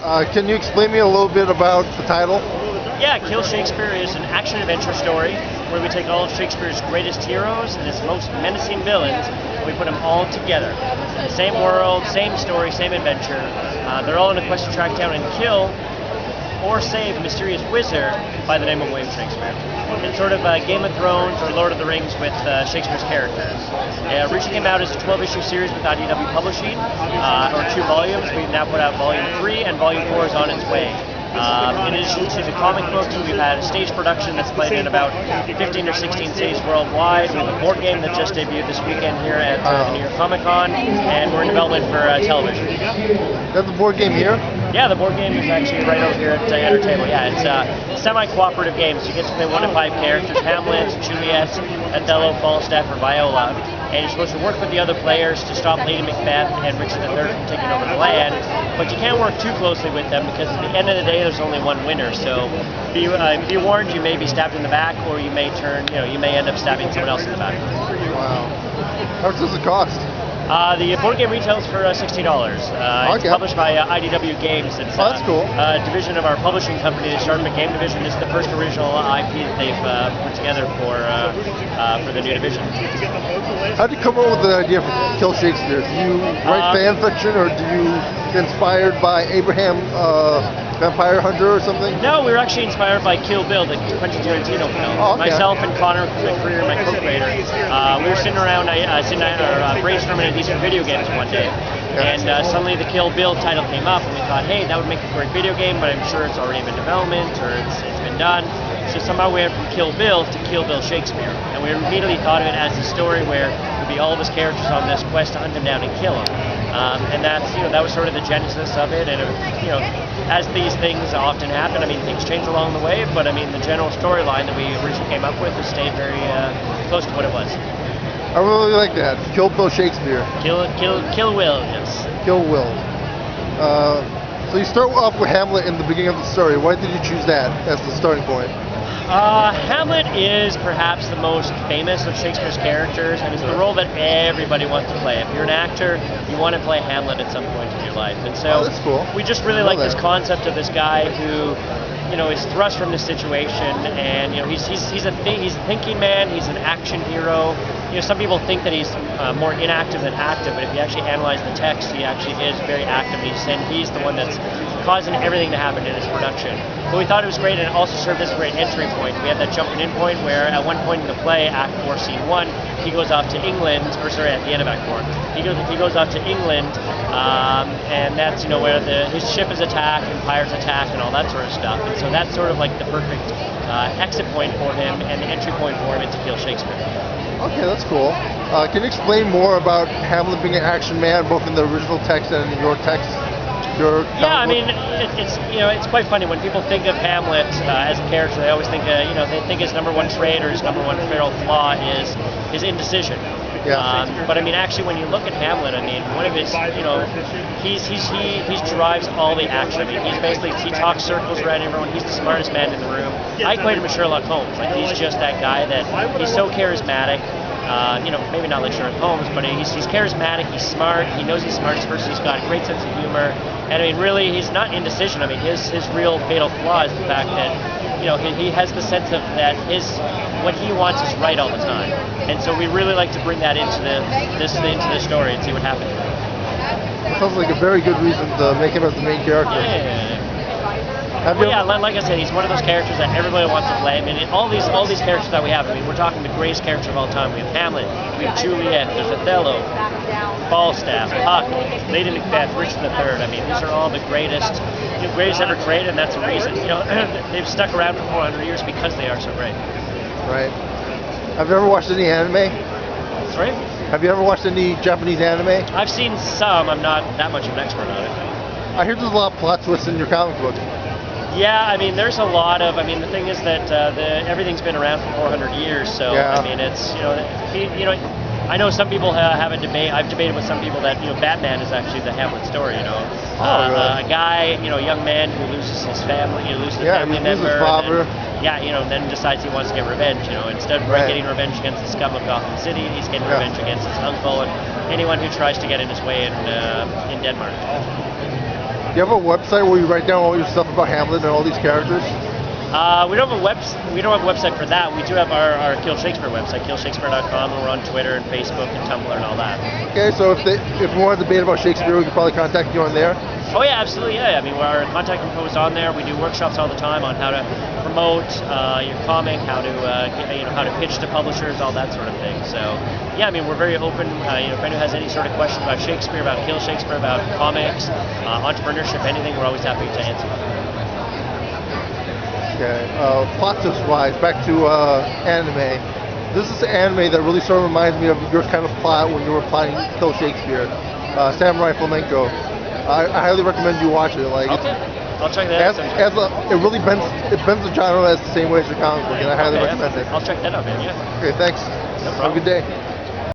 Can you explain me a little bit about the title? Yeah, Kill Shakespeare is an action-adventure story where we take all of Shakespeare's greatest heroes and his most menacing villains, and we put them all together. Same world, same story, same adventure. They're all on a quest to track down and kill or save a mysterious wizard by the name of William Shakespeare. It's sort of Game of Thrones or Lord of the Rings with Shakespeare's characters. It originally came out as a 12-issue series with IDW Publishing, or 2 volumes. We've now put out Volume 3, and Volume 4 is on its way. In addition to the comic books, we've had a stage production that's played in about 15 or 16 cities worldwide. We have a board game that just debuted this weekend here at the New York Comic Con, and we're in development for television. That's the board game here? Yeah, the board game is actually right over here at our table. Yeah, it's a semi-cooperative game, so you get to play 1 to 5 characters: Hamlet, Juliet, Othello, Falstaff, or Viola. And you're supposed to work with the other players to stop Lady Macbeth and Richard III from taking over the land, but you can't work too closely with them because at the end of the day there's only one winner. So be warned, you may be stabbed in the back, or you may you may end up stabbing someone else in the back. Wow. How much does it cost? The board game retails for $60. It's published by IDW Games. It's that's cool. A division of our publishing company, the Sharp Game Division. It's the first original IP that they've put together for the new division. How did you come up with the idea for Kill Shakespeare? Do you write fan fiction, or do you get inspired by Abraham Vampire Hunter or something? No, we were actually inspired by Kill Bill, the Quentin Tarantino film. Oh, okay. Myself and Connor Career, my co-creator, we were sitting around brainstorming these video games one day, and suddenly the Kill Bill title came up, and we thought, hey, that would make a great video game, but I'm sure it's already been in development, or it's been done. So somehow we went from Kill Bill to Kill Bill Shakespeare, and we immediately thought of it as a story where it would be all of his characters on this quest to hunt him down and kill him. And that's, that was sort of the genesis of it, and as these things often happen, I mean, things change along the way, but I mean, the general storyline that we originally came up with has stayed very close to what it was. I really like that. Kill Bill Shakespeare. Kill Will, yes. Kill Will. So you start off with Hamlet in the beginning of the story. Why did you choose that as the starting point? Hamlet is perhaps the most famous of Shakespeare's characters, and it's the role that everybody wants to play. If you're an actor, you want to play Hamlet at some point in your life. And so that's cool. We just really like this concept of this guy who, is thrust from this situation, and he's a thinking man. He's an action hero. Some people think that he's more inactive than active, but if you actually analyze the text, he actually is very active. And he's the one that's causing everything to happen in his production. But we thought it was great, and it also served as a great entry point. We had that jumping in point where at one point in the play, Act 4, Scene 1, he goes off to England, at the end of Act 4, he goes off to England, and that's where his ship is attacked and pirates attack and all that sort of stuff. And so that's sort of like the perfect exit point for him and the entry point for him into Kill Shakespeare. Okay, that's cool. Can you explain more about Hamlet being an action man, both in the original text and in your text? I mean, it's quite funny when people think of Hamlet as a character. They always think they think his number one trait or his number one fatal flaw is his indecision. Yeah. But I mean, actually, when you look at Hamlet, I mean, one of his, he drives all the action. I mean, he talks circles around everyone. He's the smartest man in the room. I equate him with Sherlock Holmes. Like, he's just that guy that he's so charismatic. Maybe not like Sherlock Holmes, but he's charismatic. He's smart. He knows he's the smartest person. He's got a great sense of humor. And I mean, really, he's not indecision. I mean, his real fatal flaw is the fact that he has the sense of that what he wants is right all the time. And so we really like to bring that into the story and see what happens. It sounds like a very good reason to make him as the main character. Like I said, he's one of those characters that everybody wants to play. I mean, all these characters that we have, I mean, we're talking the greatest character of all time. We have Hamlet, we have Juliet, there's Othello, Falstaff, Puck, Lady Macbeth, Richard III. I mean, these are all the greatest ever created, and that's the reason. They've stuck around for 400 years because they are so great. Right. Have you ever watched any anime? Sorry? Have you ever watched any Japanese anime? I've seen some. I'm not that much of an expert on it. I hear there's a lot of plot twists in your comic book. Yeah, I mean, there's a lot of. I mean, the thing is that everything's been around for 400 years. So I mean, it's I know some people have a debate. I've debated with some people that Batman is actually the Hamlet story. Really? A guy, young man who loses his family, loses a family member. His father. Then decides he wants to get revenge. Instead of getting revenge against the scum of Gotham City, he's getting revenge against his uncle and anyone who tries to get in his way in Denmark. Do you have a website where you write down all your stuff about Hamlet and all these characters? We don't have a website for that. We do have our Kill Shakespeare website, killshakespeare.com, and we're on Twitter and Facebook and Tumblr and all that. Okay, so if we want to debate about Shakespeare, we could probably contact you on there. Oh yeah, absolutely. Yeah, I mean, our contact info is on there. We do workshops all the time on how to promote your comic, how to how to pitch to publishers, all that sort of thing. So yeah, I mean, we're very open. If anyone has any sort of questions about Shakespeare, about Kill Shakespeare, about comics, entrepreneurship, anything, we're always happy to answer. Okay, plot twist wise, back to anime. This is an anime that really sort of reminds me of your kind of plot when you were plotting Kill Shakespeare. Samurai Flamenco. I highly recommend you watch it. Like, okay, I'll check that out. It really bends the genre as the same way as your comic book, and I highly recommend it. I'll check that out, man. Yeah. Okay, thanks. No problem. Have a good day.